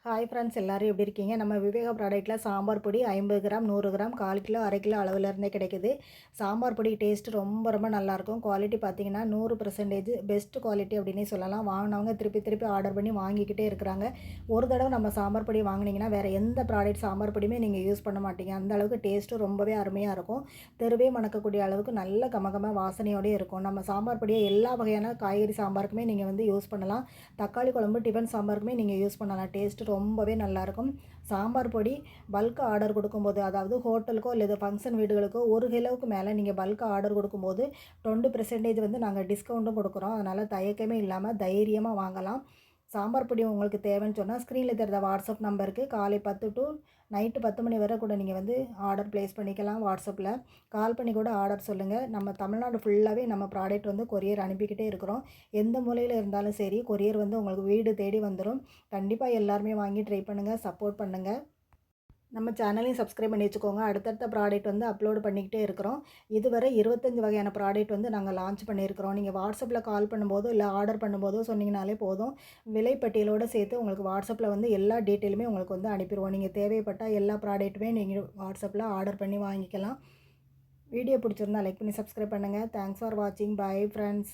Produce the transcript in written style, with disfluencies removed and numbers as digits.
Hi friends, எல்லோரும் எப்படி இருக்கீங்க? நம்ம விவேகா ப்ராடக்ட்டில் சாம்பார் பொடி 50 கிராம், 100 கிராம், 1/4 கிலோ, 1/2 கிலோ அளவுலேருந்தே கிடைக்குது. சாம்பார் பொடி டேஸ்ட் ரொம்ப நல்லாயிருக்கும். குவாலிட்டி பார்த்தீங்கன்னா 100% பெஸ்ட் குவாலிட்டி அப்படின்னே சொல்லலாம். வாங்கினவங்க திருப்பி திருப்பி ஆர்டர் பண்ணி வாங்கிக்கிட்டே இருக்கிறாங்க. ஒரு தடவை நம்ம சாம்பார் பொடி வாங்கினீங்கன்னா வேறு எந்த ப்ராடக்ட் சாம்பார் பொடியுமே நீங்கள் யூஸ் பண்ண மாட்டீங்க. அந்த அளவுக்கு டேஸ்ட்டும் ரொம்பவே அருமையாக இருக்கும். தெருவே மணக்கக்கூடிய அளவுக்கு நல்ல கமகம வாசனையோடே இருக்கும். நம்ம சாம்பார் பொடியை எல்லா வகையான காய்கறி சாம்பாருக்குமே நீங்கள் வந்து யூஸ் பண்ணலாம். தக்காளி குழம்பு, டிஃபன் சாம்பாருக்குமே நீங்கள் யூஸ் பண்ணலாம். டேஸ்ட்டு ரொம்பவே நல்லாயிருக்கும். சாம்பார் பொடி பல்க் ஆர்டர் கொடுக்கும்போது, அதாவது ஹோட்டலுக்கோ அல்லது ஃபங்க்ஷன் வீடுகளுக்கோ 1 கிலோவுக்கு மேலே நீங்கள் பல்க் ஆர்டர் கொடுக்கும்போது 20% வந்து நாங்கள் டிஸ்கவுண்ட்டும் கொடுக்குறோம். அதனால் தயக்கமே இல்லாமல் தைரியமாக வாங்கலாம். சாம்பார் பொடி உங்களுக்கு தேவைன்னு சொன்னால் ஸ்க்ரீனில் தெரிந்த வாட்ஸ்அப் நம்பருக்கு காலை 10 டு நைட்டு 10 மணி வரை கூட நீங்கள் வந்து ஆர்டர் ப்ளேஸ் பண்ணிக்கலாம். வாட்ஸ்அப்பில் கால் பண்ணி கூட ஆர்டர் சொல்லுங்கள். நம்ம தமிழ்நாடு ஃபுல்லாகவே நம்ம ப்ராடக்ட் வந்து கொரியர் அனுப்பிக்கிட்டே இருக்கிறோம். எந்த மூலையில் இருந்தாலும் சரி, கொரியர் வந்து உங்களுக்கு வீடு தேடி வந்துடும். கண்டிப்பாக எல்லாருமே வாங்கி ட்ரை பண்ணுங்கள், சப்போர்ட் பண்ணுங்கள். நம்ம சேனலையும் சப்ஸ்கிரைப் பண்ணி வச்சுக்கோங்க. அடுத்தடுத்த ப்ராடக்ட் வந்து அப்லோடு பண்ணிக்கிட்டே இருக்கிறோம். இதுவரை 25 வகையான ப்ராடக்ட் வந்து நாங்கள் லான்ச் பண்ணியிருக்கிறோம். நீங்கள் வாட்ஸ்அப்பில் கால் பண்ணும்போதோ இல்லை ஆர்டர் பண்ணும்போதோ சொன்னீங்கனாலே போதும். விலைப்பட்டியலோடு சேர்த்து உங்களுக்கு வாட்ஸ்அப்பில் வந்து எல்லா டீட்டெயிலுமே உங்களுக்கு வந்து அனுப்பிடுவோம். நீங்கள் தேவைப்பட்டால் எல்லா ப்ராடக்ட்டுமே நீங்கள் வாட்ஸ்அப்பில் ஆர்டர் பண்ணி வாங்கிக்கலாம். வீடியோ பிடிச்சிருந்தா லைக் பண்ணி சப்ஸ்கிரைப் பண்ணுங்கள். தேங்க்ஸ் ஃபார் வாட்சிங். Bye friends.